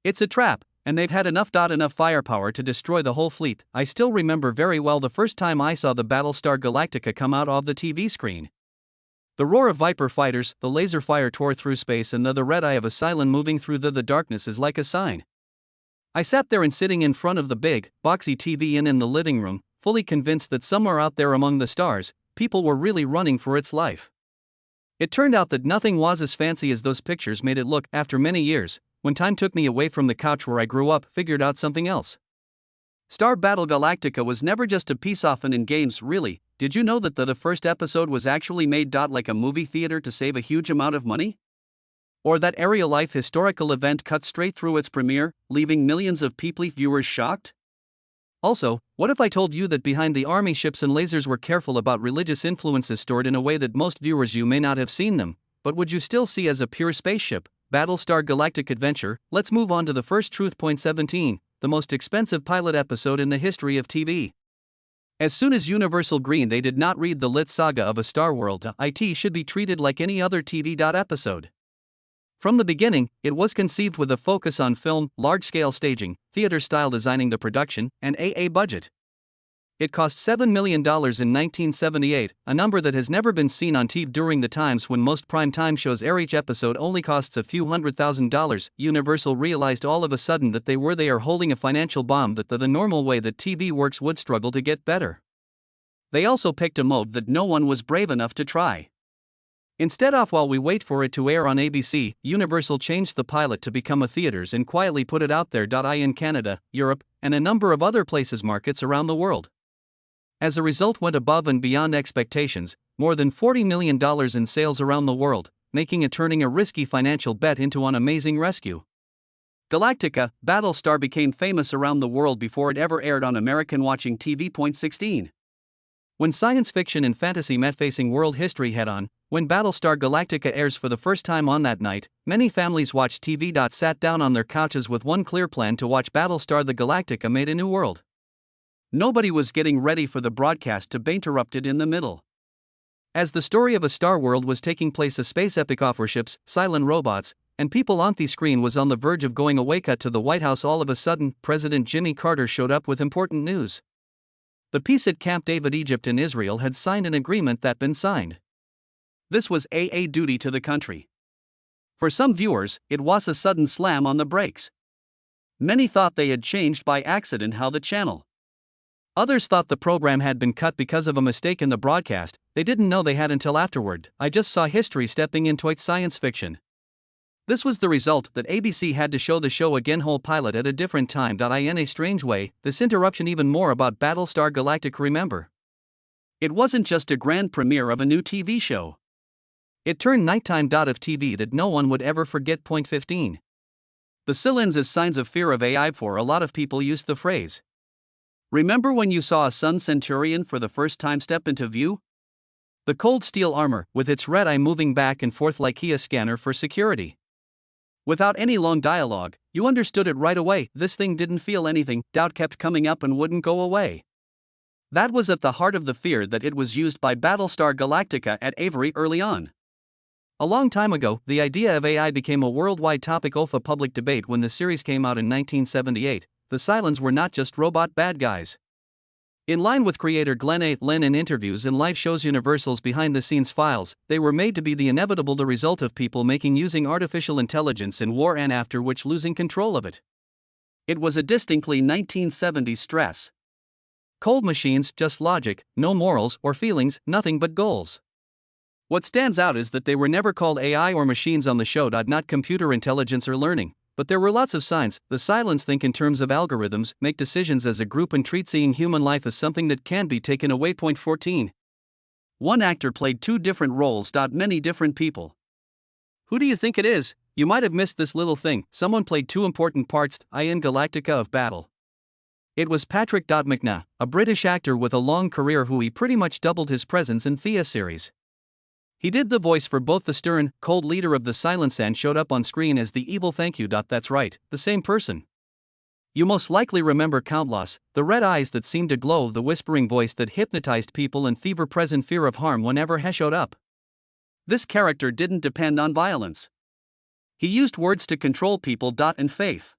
It's a trap, and they've had enough firepower to destroy the whole fleet. I still remember very well the first time I saw the Battlestar Galactica come out of the TV screen. The roar of Viper fighters, the laser fire tore through space, and the red eye of a Cylon moving through the darkness is like a sign. I sat there and sitting in front of the big, boxy TV in the living room, fully convinced that somewhere out there among the stars, people were really running for its life. It turned out that nothing was as fancy as those pictures made it look. After many years, when time took me away from the couch where I grew up, figured out something else. Star Battle Galactica was never just a piece often in games, really. Did you know that the first episode was actually made like a movie theater to save a huge amount of money? Or that a real-life historical event cut straight through its premiere, leaving millions of people viewers shocked? Also, what if I told you that behind the army ships and lasers were careful about religious influences stored in a way that most viewers you may not have seen them, but would you still see as a pure spaceship? Battlestar Galactic Adventure. Let's move on to the first truth. Point 17, the most expensive pilot episode in the history of TV. As soon as Universal greened, they did not read the lit saga of a Star World. It should be treated like any other TV episode. From the beginning, it was conceived with a focus on film, large-scale staging, theater-style designing the production, and a budget. It cost $7 million in 1978, a number that has never been seen on TV during the times when most prime-time shows air. Each episode only costs a few $100,000. Universal realized all of a sudden that they were holding a financial bomb that the normal way that TV works would struggle to get better. They also picked a mode that no one was brave enough to try. Instead of while we wait for it to air on ABC, Universal changed the pilot to become a theaters and quietly put it out there. In Canada, Europe, and a number of other places markets around the world. As a result, went above and beyond expectations, more than $40 million in sales around the world, making it turning a risky financial bet into an amazing rescue. Galactica, Battlestar became famous around the world before it ever aired on American watching TV. Point 16. When science fiction and fantasy met facing world history head-on, when Battlestar Galactica airs for the first time on that night, many families watched TV. Sat down on their couches with one clear plan: to watch Battlestar the Galactica made a new world. Nobody was getting ready for the broadcast to be interrupted in the middle. As the story of a star world was taking place, a space epic of warships, Cylon robots, and people on the screen was on the verge of going away. Cut to the White House. All of a sudden, President Jimmy Carter showed up with important news. The peace at Camp David. Egypt and Israel had signed an agreement that been signed. This was a duty to the country. For some viewers, it was a sudden slam on the brakes. Many thought they had changed by accident how the channel. Others thought the program had been cut because of a mistake in the broadcast. They didn't know they had until afterward. I just saw history stepping into its science fiction. This was the result that ABC had to show the show again, whole pilot at a different time. In a strange way, this interruption even more about Battlestar Galactica. Remember, it wasn't just a grand premiere of a new TV show. It turned nighttime of TV that no one would ever forget. Point 15. The Cylons as signs of fear of AI. For a lot of people used the phrase, remember when you saw a Sun Centurion for the first time step into view? The cold steel armor, with its red eye moving back and forth like a scanner for security. Without any long dialogue, you understood it right away. This thing didn't feel anything. Doubt kept coming up and wouldn't go away. That was at the heart of the fear that it was used by Battlestar Galactica at Avery early on. A long time ago, the idea of AI became a worldwide topic of a public debate when the series came out in 1978. The Cylons were not just robot bad guys. In line with creator Glenn A. Lynn in interviews and live shows, Universal's behind-the-scenes files, they were made to be the inevitable the result of people making using artificial intelligence in war and after which losing control of it. It was a distinctly 1970s stress. Cold machines, just logic, no morals or feelings, nothing but goals. What stands out is that they were never called AI or machines on the show. Not computer intelligence or learning. But there were lots of signs. The Cylons think in terms of algorithms, make decisions as a group, and treat seeing human life as something that can be taken away. Point 14. One actor played two different roles. Many different people. Who do you think it is? You might have missed this little thing. Someone played two important parts in Galactica of Battle. It was Patrick McNair, a British actor with a long career who he pretty much doubled his presence in the series. He did the voice for both the stern, cold leader of the Cylons and showed up on screen as the evil thank you. That's right, the same person. You most likely remember Countless, the red eyes that seemed to glow, the whispering voice that hypnotized people, and ever-present fear of harm whenever he showed up. This character didn't depend on violence. He used words to control people. And faith.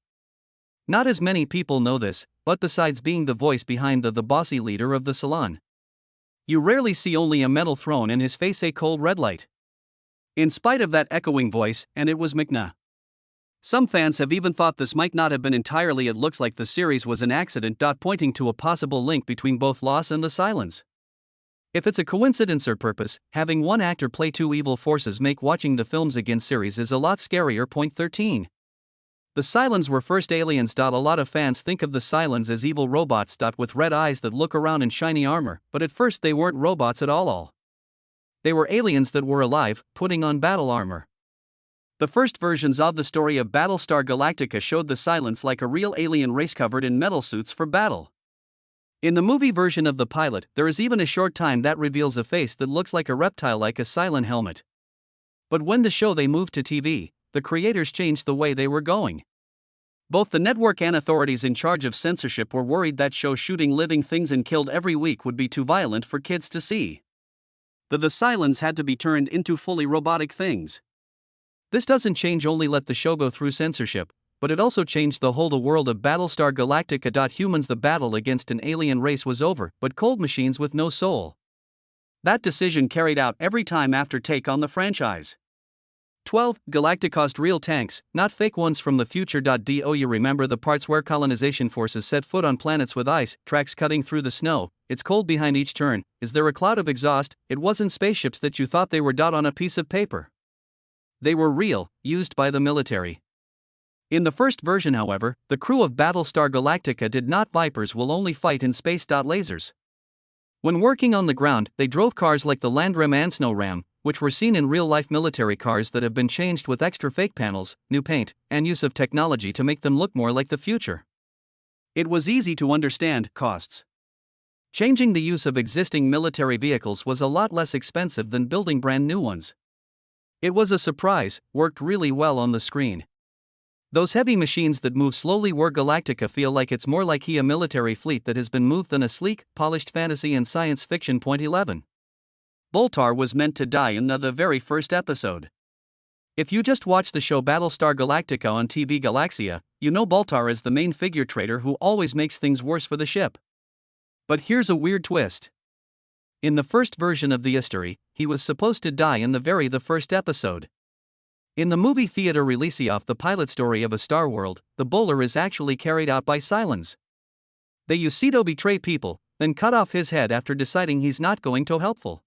Not as many people know this, but besides being the voice behind the bossy leader of the salon, you rarely see only a metal throne and his face a cold red light. In spite of that echoing voice, and it was McNa. Some fans have even thought this might not have been entirely. It looks like the series was an accident. Pointing to a possible link between both loss and the Cylons. If it's a coincidence or purpose, having one actor play two evil forces make watching the films again series is a lot scarier. Point 13. The Cylons were first aliens. A lot of fans think of the Cylons as evil robots. With red eyes that look around in shiny armor, but at first they weren't robots at all. They were aliens that were alive, putting on battle armor. The first versions of the story of Battlestar Galactica showed the Cylons like a real alien race covered in metal suits for battle. In the movie version of the pilot, there is even a short time that reveals a face that looks like a reptile, like a Cylon helmet. But when the show they moved to TV, the creators changed the way they were going. Both the network and authorities in charge of censorship were worried that show shooting living things and killed every week would be too violent for kids to see. The Cylons had to be turned into fully robotic things. This doesn't change only let the show go through censorship, but it also changed the whole world of Battlestar Galactica. Humans, the battle against an alien race was over, but cold machines with no soul. That decision carried out every time after take on the franchise. 12. Galactica caused real tanks, not fake ones from the future. Do you remember the parts where colonization forces set foot on planets with ice, tracks cutting through the snow? It's cold behind each turn. Is there a cloud of exhaust? It wasn't spaceships that you thought they were on a piece of paper. They were real, used by the military. In the first version, however, the crew of Battlestar Galactica did not. Vipers will only fight in space. Lasers. When working on the ground, they drove cars like the Land Ram and Snow Ram, which were seen in real-life military cars that have been changed with extra fake panels, new paint, and use of technology to make them look more like the future. It was easy to understand. Costs. Changing the use of existing military vehicles was a lot less expensive than building brand new ones. It was a surprise, worked really well on the screen. Those heavy machines that move slowly were Galactica feel like it's more like a military fleet that has been moved than a sleek, polished fantasy and science fiction. 11. Boltar was meant to die in the very first episode. If you just watch the show Battlestar Galactica on TV Galaxia, you know Boltar is the main figure traitor who always makes things worse for the ship. But here's a weird twist. In the first version of the history, he was supposed to die in the first episode. In the movie theater release of the pilot story of A Star World, the bowler is actually carried out by Cylons. They use Ceto betray people, then cut off his head after deciding he's not going to helpful.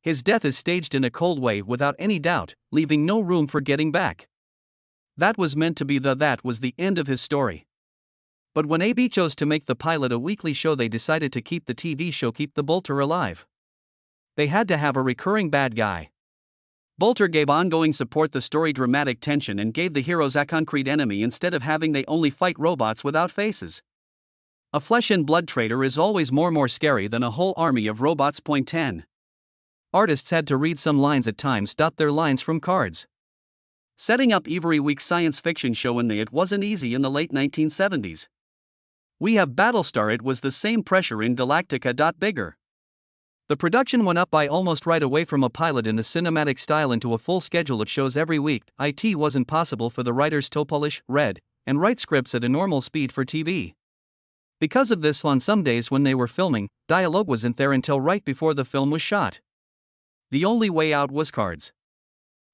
His death is staged in a cold way without any doubt, leaving no room for getting back. That was meant to be that was the end of his story. But when AB chose to make the pilot a weekly show, they decided to keep the TV show keep the Boltar alive. They had to have a recurring bad guy. Boltar gave ongoing support the story dramatic tension and gave the heroes a concrete enemy instead of having they only fight robots without faces. A flesh and blood traitor is always more scary than a whole army of robots. 10. Artists had to read some lines at times. Their lines from cards. Setting up every week science fiction show it wasn't easy in the late 1970s. We have Battlestar, it was the same pressure in Galactica. Bigger. The production went up by almost right away from a pilot in the cinematic style into a full schedule of shows every week. It wasn't possible for the writers to polish, read, and write scripts at a normal speed for TV. Because of this, on some days when they were filming, dialogue wasn't there until right before the film was shot. The only way out was cards.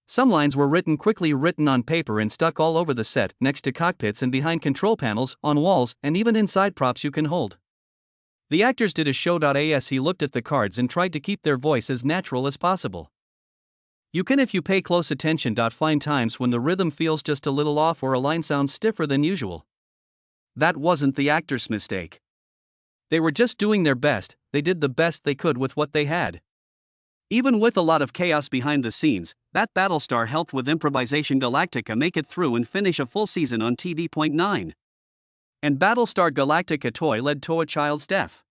Some lines were quickly written on paper and stuck all over the set, next to cockpits and behind control panels, on walls, and even inside props you can hold. The actors did a show. He looked at the cards and tried to keep their voice as natural as possible. You can, if you pay close attention, find times when the rhythm feels just a little off or a line sounds stiffer than usual. That wasn't the actors' mistake. They were just doing their best. They did the best they could with what they had. Even with a lot of chaos behind the scenes, that Battlestar helped with improvisation. Galactica make it through and finish a full season on TV. 9. And Battlestar Galactica toy led to a child's death.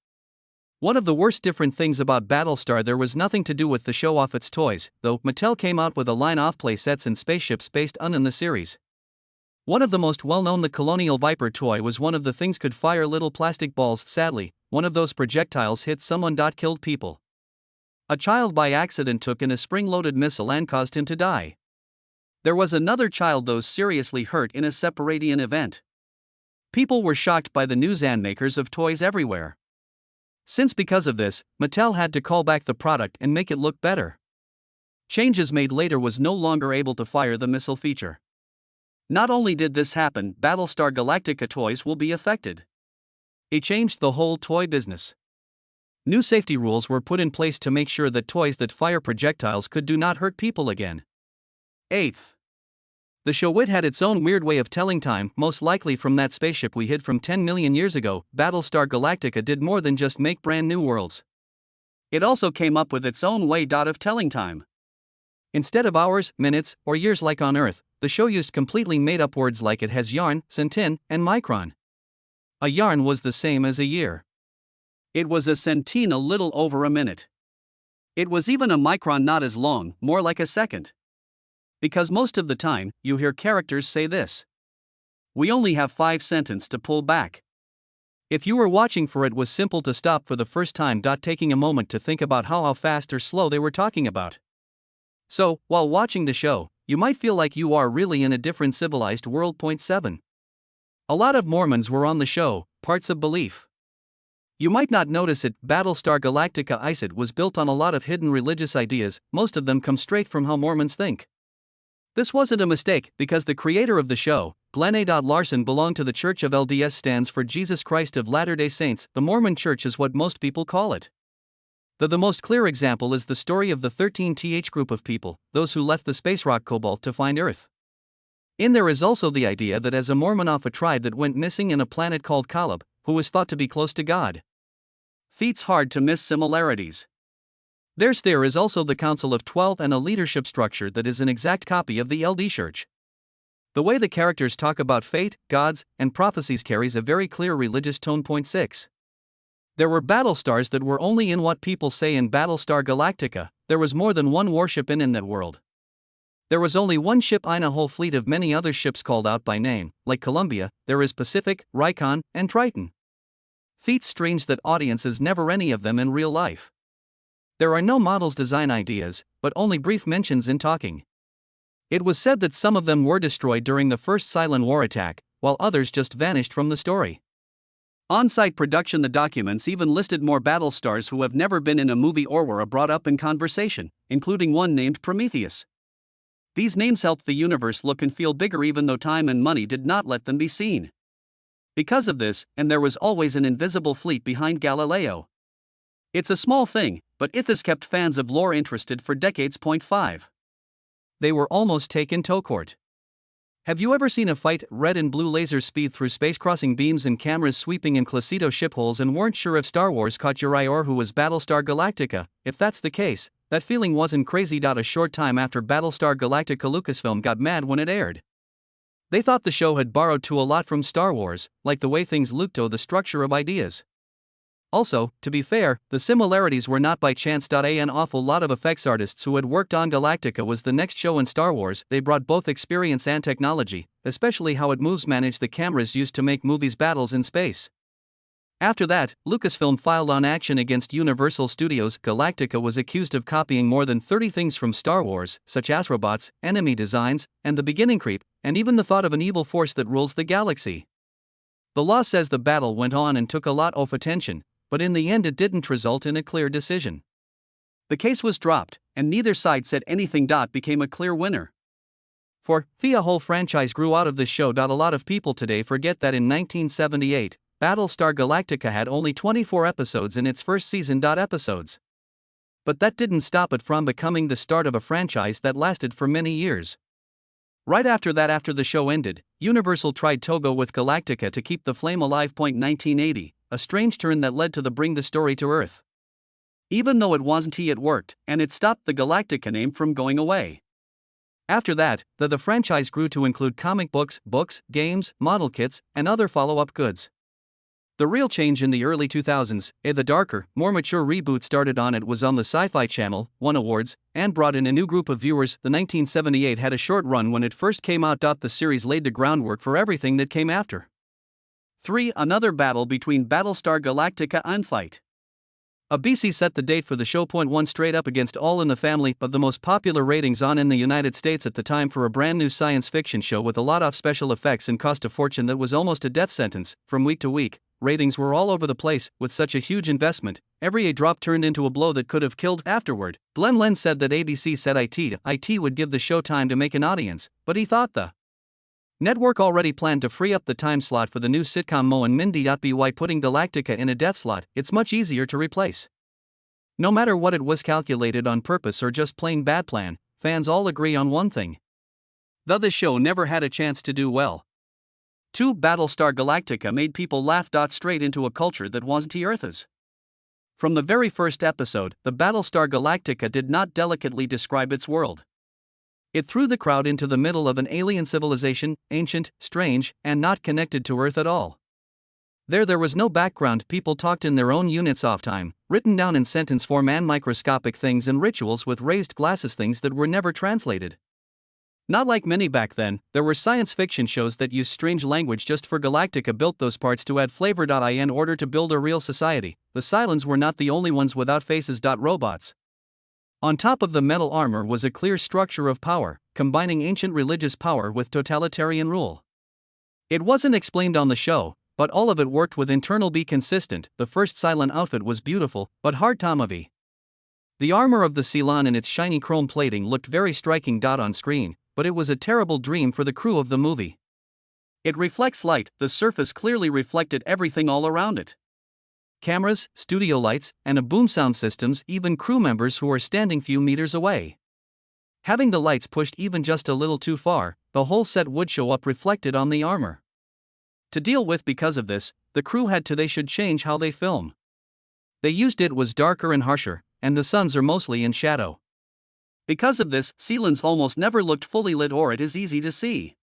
One of the worst different things about Battlestar, there was nothing to do with the show off its toys, though Mattel came out with a line of play sets and spaceships based on in the series. One of the most well-known, the Colonial Viper toy, was one of the things could fire little plastic balls. Sadly, one of those projectiles hit someone. Killed people. A child by accident took in a spring-loaded missile and caused him to die. There was another child though seriously hurt in a Separatian event. People were shocked by the news and makers of toys everywhere. Since because of this, Mattel had to call back the product and make it look better. Changes made later was no longer able to fire the missile feature. Not only did this happen, Battlestar Galactica toys will be affected. It changed the whole toy business. New safety rules were put in place to make sure that toys that fire projectiles do not hurt people again. 8th. The show had its own weird way of telling time, most likely from that spaceship we hid from 10 million years ago. Battlestar Galactica did more than just make brand new worlds. It also came up with its own way of telling time. Instead of hours, minutes, or years like on Earth, the show used completely made-up words like it has yarn, centin, and micron. A yarn was the same as a year. It was a centine, a little over a minute. It was even a micron, not as long, more like a second. Because most of the time, you hear characters say this: "We only have 5 sentences to pull back." If you were watching it was simple to stop for the first time, taking a moment to think about how fast or slow they were talking about. So, while watching the show, you might feel like you are really in a different civilized world. 7. A lot of Mormons were on the show, parts of belief. You might not notice it, Battlestar Galactica ICED was built on a lot of hidden religious ideas, most of them come straight from how Mormons think. This wasn't a mistake, because the creator of the show, Glenn A. Larson, belonged to the Church of LDS, stands for Jesus Christ of Latter-day Saints. The Mormon Church is what most people call it. The most clear example is the story of the 13th group of people, those who left the space rock Cobalt to find Earth. In there is also the idea that as a Mormon of a tribe that went missing in a planet called Caleb, who was thought to be close to God. It's hard to miss similarities. There is also the Council of 12 and a leadership structure that is an exact copy of the LD Church. The way the characters talk about fate, gods, and prophecies carries a very clear religious tone. 6. There were Battlestars that were only in what people say in Battlestar Galactica. There was more than one warship in that world. There was only one ship in a whole fleet of many other ships called out by name, like Columbia. There is Pacific, Rikon, and Triton. It's strange that audiences never any of them in real life. There are no models design ideas, but only brief mentions in talking. It was said that some of them were destroyed during the first Cylon War attack, while others just vanished from the story. On-site production, the documents even listed more Battlestars who have never been in a movie or were brought up in conversation, including one named Prometheus. These names helped the universe look and feel bigger even though time and money did not let them be seen. Because of this, and there was always an invisible fleet behind Galileo. It's a small thing, but it has kept fans of lore interested for decades. 5. They were almost taken to court. Have you ever seen a fight, red and blue lasers speed through space, crossing beams and cameras sweeping in Classido ship holes, and weren't sure if Star Wars caught your eye or who was Battlestar Galactica? If that's the case, that feeling wasn't crazy. A short time after Battlestar Galactica, Lucasfilm got mad when it aired. They thought the show had borrowed a lot from Star Wars, like the way things looked or the structure of ideas. Also, to be fair, the similarities were not by chance. An awful lot of effects artists who had worked on Galactica was the next show in Star Wars. They brought both experience and technology, especially how it moves, managed the cameras used to make movies battles in space. After that, Lucasfilm filed on action against Universal Studios. Galactica was accused of copying more than 30 things from Star Wars, such as robots, enemy designs, and the beginning creep, and even the thought of an evil force that rules the galaxy. The law says the battle went on and took a lot of attention, but in the end it didn't result in a clear decision. The case was dropped, and neither side said anything. Became a clear winner. For the whole franchise grew out of this show. A lot of people today forget that in 1978, Battlestar Galactica had only 24 episodes in its first season. Episodes. But that didn't stop it from becoming the start of a franchise that lasted for many years. Right after that, after the show ended, Universal tried to go with Galactica to keep the flame alive. 1980, a strange turn that led to the bring the story to Earth. Even though it wasn't, it worked, and it stopped the Galactica name from going away. After that, the franchise grew to include comic books, games, model kits, and other follow-up goods. The real change in the early 2000s, the darker, more mature reboot started on it was on the Sci-Fi Channel, won awards, and brought in a new group of viewers. The 1978 had a short run when it first came out. The series laid the groundwork for everything that came after. 3. Another battle between Battlestar Galactica and Fight. ABC set the date for the show. One straight up against All in the Family, of the most popular ratings on in the United States at the time for a brand new science fiction show with a lot of special effects and cost a fortune that was almost a death sentence. From week to week, ratings were all over the place. With such a huge investment, every A drop turned into a blow that could have killed. Afterward, Glenn Lynn said that ABC said it would give the show time to make an audience, but he thought the network already planned to free up the time slot for the new sitcom Mo and Mindy. By putting Galactica in a death slot, it's much easier to replace. No matter what it was calculated on purpose or just plain bad plan, fans all agree on one thing: the show never had a chance to do well. 2. Battlestar Galactica made people laugh. Straight into a culture that wasn't Earth's. From the very first episode, the Battlestar Galactica did not delicately describe its world. It threw the crowd into the middle of an alien civilization, ancient, strange, and not connected to Earth at all. There was no background. People talked in their own units of time, written down in sentence form, and microscopic things and rituals with raised glasses, things that were never translated. Not like many back then, there were science fiction shows that used strange language just for. Galactica built those parts to add flavor. In order to build a real society, the Cylons were not the only ones without faces. Robots. On top of the metal armor was a clear structure of power, combining ancient religious power with totalitarian rule. It wasn't explained on the show, but all of it worked with internal. Be consistent. The first Cylon outfit was beautiful, but hard to movie. The armor of the Cylon and its shiny chrome plating looked very striking. On screen, but it was a terrible dream for the crew of the movie. It reflects light. The surface clearly reflected everything all around it. Cameras, studio lights, and a boom sound systems, even crew members who are standing few meters away. Having the lights pushed even just a little too far, the whole set would show up reflected on the armor. To deal with because of this, the crew they should change how they film. They used it was darker and harsher, and the suns are mostly in shadow. Because of this, Cylons almost never looked fully lit or it is easy to see.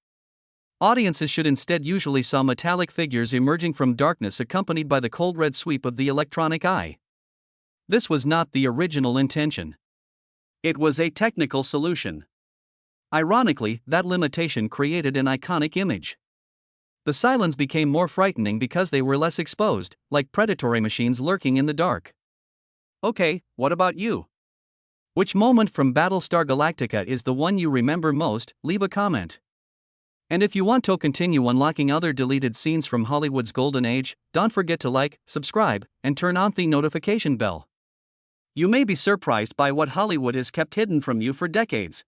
Audiences should instead usually saw metallic figures emerging from darkness accompanied by the cold red sweep of the electronic eye. This was not the original intention. It was a technical solution. Ironically, that limitation created an iconic image. The Cylons became more frightening because they were less exposed, like predatory machines lurking in the dark. Okay, what about you? Which moment from Battlestar Galactica is the one you remember most? Leave a comment. And if you want to continue unlocking other deleted scenes from Hollywood's golden age, don't forget to like, subscribe, and turn on the notification bell. You may be surprised by what Hollywood has kept hidden from you for decades.